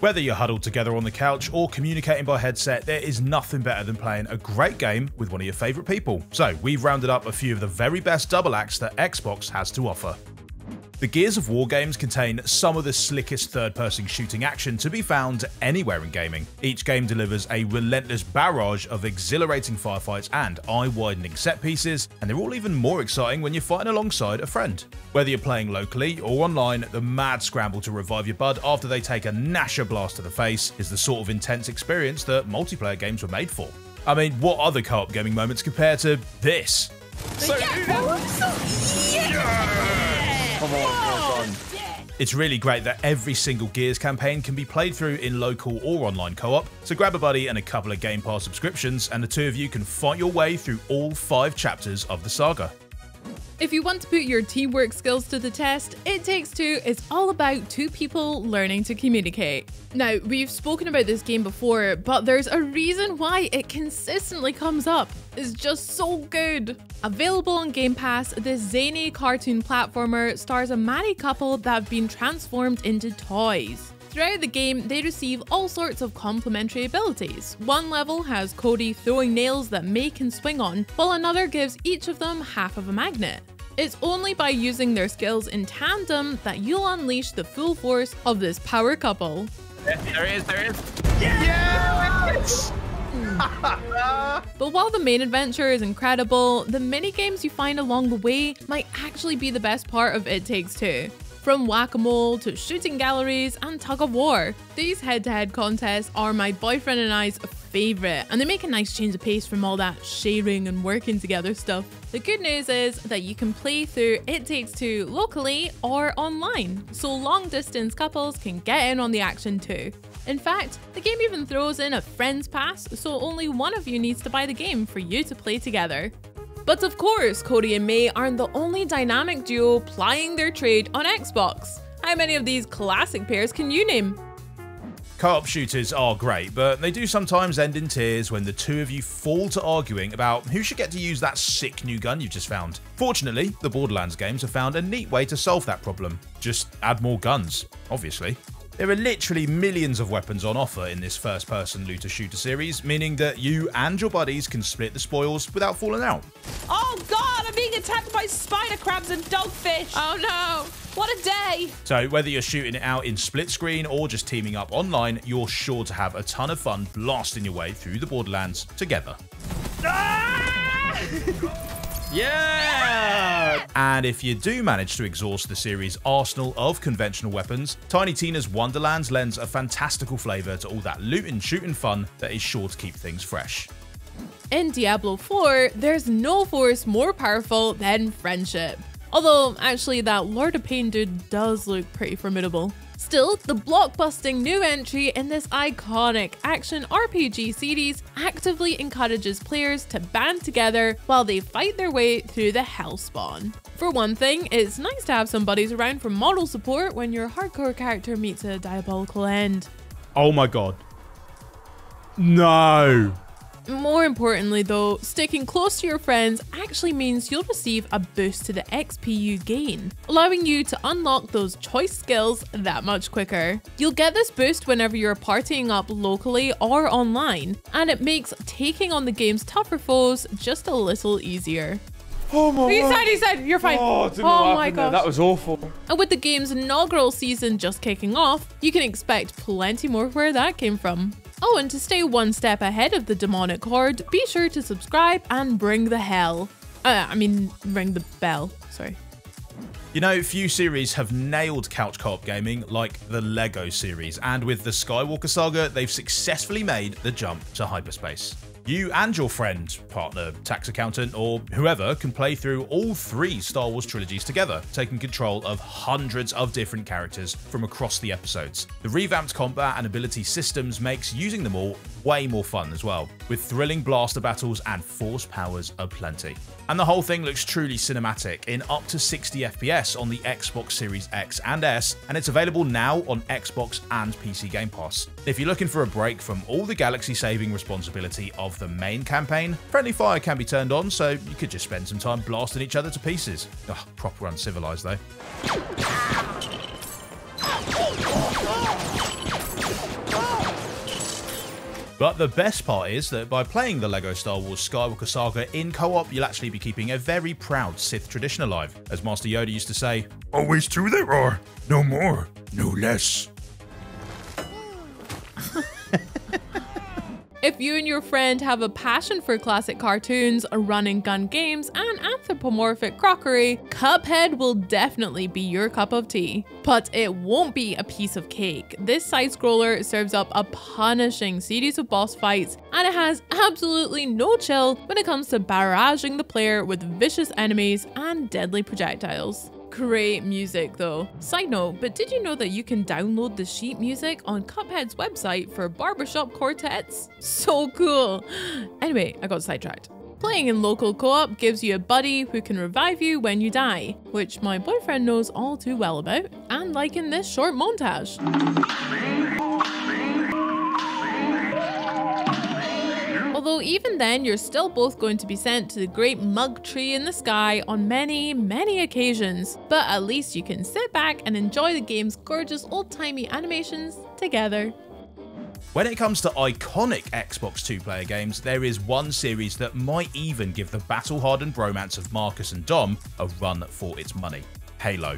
Whether you're huddled together on the couch or communicating by headset, there is nothing better than playing a great game with one of your favourite people. So we've rounded up a few of the very best double acts that Xbox has to offer. The Gears of War games contain some of the slickest third-person shooting action to be found anywhere in gaming. Each game delivers a relentless barrage of exhilarating firefights and eye-widening set pieces, and they're all even more exciting when you're fighting alongside a friend. Whether you're playing locally or online, the mad scramble to revive your bud after they take a Nasher blast to the face is the sort of intense experience that multiplayer games were made for. I mean, what other co-op gaming moments compare to this? Come on. It's really great that every single Gears campaign can be played through in local or online co-op, so grab a buddy and a couple of Game Pass subscriptions and the two of you can fight your way through all 5 chapters of the saga. If you want to put your teamwork skills to the test, It Takes Two is all about 2 people learning to communicate. Now, we've spoken about this game before, but there's a reason why it consistently comes up. It's just so good. Available on Game Pass, this zany cartoon platformer stars a married couple that have been transformed into toys. Throughout the game, they receive all sorts of complementary abilities. One level has Cody throwing nails that May can swing on, while another gives each of them half of a magnet. It's only by using their skills in tandem that you'll unleash the full force of this power couple. There is. Yes! But while the main adventure is incredible, the minigames you find along the way might actually be the best part of It Takes Two. From whack-a-mole to shooting galleries and tug-of-war, these head-to-head contests are my boyfriend and I's favourite, and they make a nice change of pace from all that sharing and working together stuff. The good news is that you can play through It Takes Two locally or online, so long-distance couples can get in on the action too. In fact, the game even throws in a friends pass, so only one of you needs to buy the game for you to play together. But of course, Cody and May aren't the only dynamic duo plying their trade on Xbox. How many of these classic pairs can you name? Co-op shooters are great, but they do sometimes end in tears when the two of you fall to arguing about who should get to use that sick new gun you've just found. Fortunately, the Borderlands games have found a neat way to solve that problem. Just add more guns, obviously. There are literally millions of weapons on offer in this first-person looter-shooter series, meaning that you and your buddies can split the spoils without falling out. Oh god, I'm being attacked by spider crabs and dogfish! Oh no! What a day! So whether you're shooting it out in split screen or just teaming up online, you're sure to have a ton of fun blasting your way through the Borderlands together. Yeah! And if you do manage to exhaust the series' arsenal of conventional weapons, Tiny Tina's Wonderlands lends a fantastical flavour to all that looting shooting fun that is sure to keep things fresh. In Diablo IV, there's no force more powerful than friendship. Although, actually, that Lord of Pain dude does look pretty formidable. Still, the blockbusting new entry in this iconic action RPG series actively encourages players to band together while they fight their way through the Hellspawn. For one thing, it's nice to have some buddies around for moral support when your hardcore character meets a diabolical end. Oh my god. No! More importantly though, sticking close to your friends actually means you'll receive a boost to the XP you gain, allowing you to unlock those choice skills that much quicker. You'll get this boost whenever you're partying up locally or online, and it makes taking on the game's tougher foes just a little easier. Oh my god. He said, you're fine. Oh, I didn't know what my happened there. god. That was awful. And with the game's inaugural season just kicking off, you can expect plenty more where that came from. Oh, and to stay one step ahead of the demonic horde, be sure to subscribe and ring the ring the bell, sorry. You know, few series have nailed couch co-op gaming like the LEGO series, and with the Skywalker saga, they've successfully made the jump to hyperspace. You and your friend, partner, tax accountant, or whoever can play through all 3 Star Wars trilogies together, taking control of hundreds of different characters from across the episodes. The revamped combat and ability systems makes using them all way more fun as well, with thrilling blaster battles and force powers aplenty. And the whole thing looks truly cinematic in up to 60 FPS on the Xbox Series X and S, and it's available now on Xbox and PC Game Pass. If you're looking for a break from all the galaxy-saving responsibility of the main campaign, friendly fire can be turned on, so you could just spend some time blasting each other to pieces. Ugh, proper uncivilized though. But the best part is that by playing the LEGO Star Wars Skywalker Saga in co-op, you'll actually be keeping a very proud Sith tradition alive. As Master Yoda used to say, "Always two there are, no more, no less." If you and your friend have a passion for classic cartoons, run-and-gun games, and anthropomorphic crockery, Cuphead will definitely be your cup of tea. But it won't be a piece of cake. This side-scroller serves up a punishing series of boss fights, and it has absolutely no chill when it comes to barraging the player with vicious enemies and deadly projectiles. Great music though. Side note, but did you know that you can download the sheet music on Cuphead's website for barbershop quartets? So cool. Anyway, I got sidetracked. Playing in local co-op gives you a buddy who can revive you when you die, which my boyfriend knows all too well about, and like in this short montage. Although even then, you're still both going to be sent to the great mug tree in the sky on many, many occasions, but at least you can sit back and enjoy the game's gorgeous old-timey animations together. When it comes to iconic Xbox 2-player games, there is one series that might even give the battle-hardened bromance of Marcus and Dom a run for its money: Halo.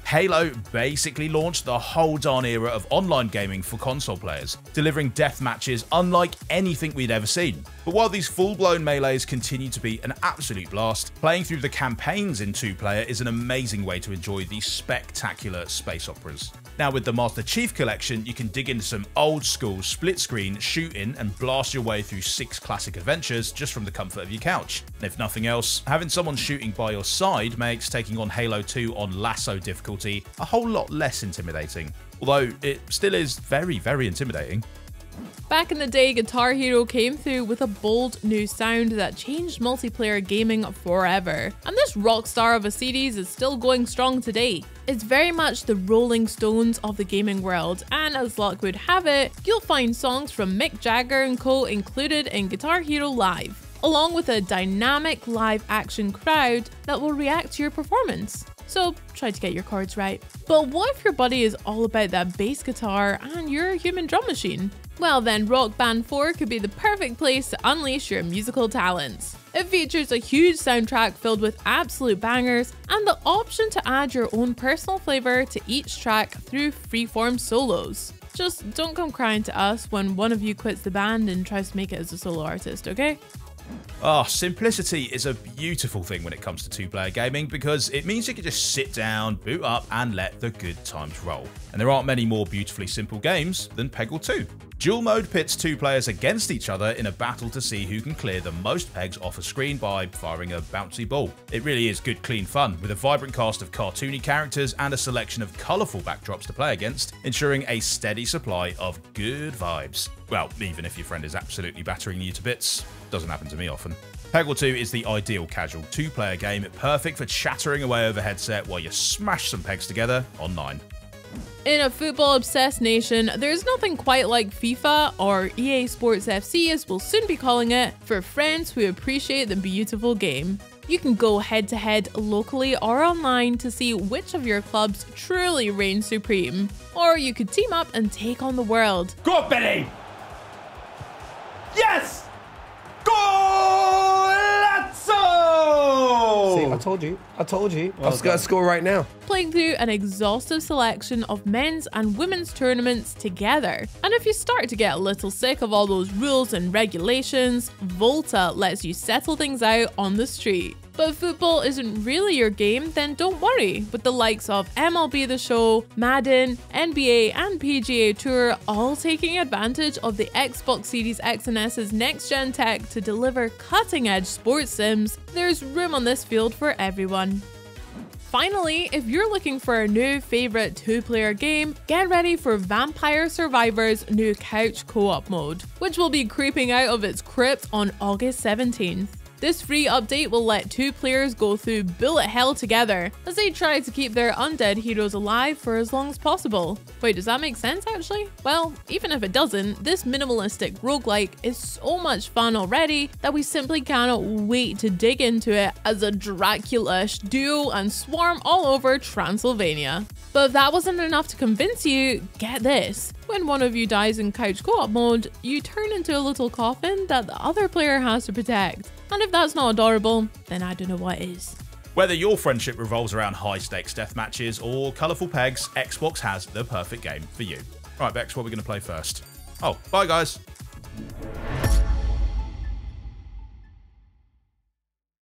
Halo basically launched the whole darn era of online gaming for console players, delivering death matches unlike anything we'd ever seen. But while these full-blown melees continue to be an absolute blast, playing through the campaigns in 2-player is an amazing way to enjoy these spectacular space operas. Now with the Master Chief Collection, you can dig into some old-school split-screen shooting and blast your way through 6 classic adventures just from the comfort of your couch. And if nothing else, having someone shooting by your side makes taking on Halo 2 on lasso difficulty a whole lot less intimidating, although it still is very, very intimidating. Back in the day, Guitar Hero came through with a bold new sound that changed multiplayer gaming forever. And this rock star of a series is still going strong today. It's very much the Rolling Stones of the gaming world, and as luck would have it, you'll find songs from Mick Jagger and co included in Guitar Hero Live, along with a dynamic live action crowd that will react to your performance. So try to get your chords right. But what if your buddy is all about that bass guitar and you're a human drum machine? Well then, Rock Band 4 could be the perfect place to unleash your musical talents. It features a huge soundtrack filled with absolute bangers and the option to add your own personal flavour to each track through freeform solos. Just don't come crying to us when one of you quits the band and tries to make it as a solo artist, okay? Simplicity is a beautiful thing when it comes to 2-player gaming because it means you can just sit down, boot up, and let the good times roll. And there aren't many more beautifully simple games than Peggle 2. Dual mode pits 2 players against each other in a battle to see who can clear the most pegs off a screen by firing a bouncy ball. It really is good, clean fun, with a vibrant cast of cartoony characters and a selection of colourful backdrops to play against, ensuring a steady supply of good vibes. Well, even if your friend is absolutely battering you to bits. Doesn't happen to me often. Peggle 2 is the ideal casual 2-player game, perfect for chattering away over headset while you smash some pegs together online. In a football-obsessed nation, there's nothing quite like FIFA, or EA Sports FC as we'll soon be calling it, for friends who appreciate the beautiful game. You can go head-to-head locally or online to see which of your clubs truly reign supreme. Or you could team up and take on the world. Go on, Benny! Yes! Golazzo! See, I told you. I was going to score right now. Playing through an exhaustive selection of men's and women's tournaments together. And if you start to get a little sick of all those rules and regulations, Volta lets you settle things out on the street. But if football isn't really your game, then don't worry. With the likes of MLB The Show, Madden, NBA, and PGA Tour all taking advantage of the Xbox Series X and S's next-gen tech to deliver cutting-edge sports sims, there's room on this field for everyone. Finally, if you're looking for a new favorite 2-player game, get ready for Vampire Survivor's new couch co-op mode, which will be creeping out of its crypt on August 17th. This free update will let 2 players go through bullet hell together as they try to keep their undead heroes alive for as long as possible. Wait, does that make sense actually? Well, even if it doesn't, this minimalistic roguelike is so much fun already that we simply cannot wait to dig into it as a Dracula-ish duel and swarm all over Transylvania. But if that wasn't enough to convince you, get this. When one of you dies in couch co-op mode, you turn into a little coffin that the other player has to protect. And if that's not adorable, then I don't know what is. Whether your friendship revolves around high-stakes death matches or colourful pegs, Xbox has the perfect game for you. Right, Bex, what are we going to play first? Oh, bye guys.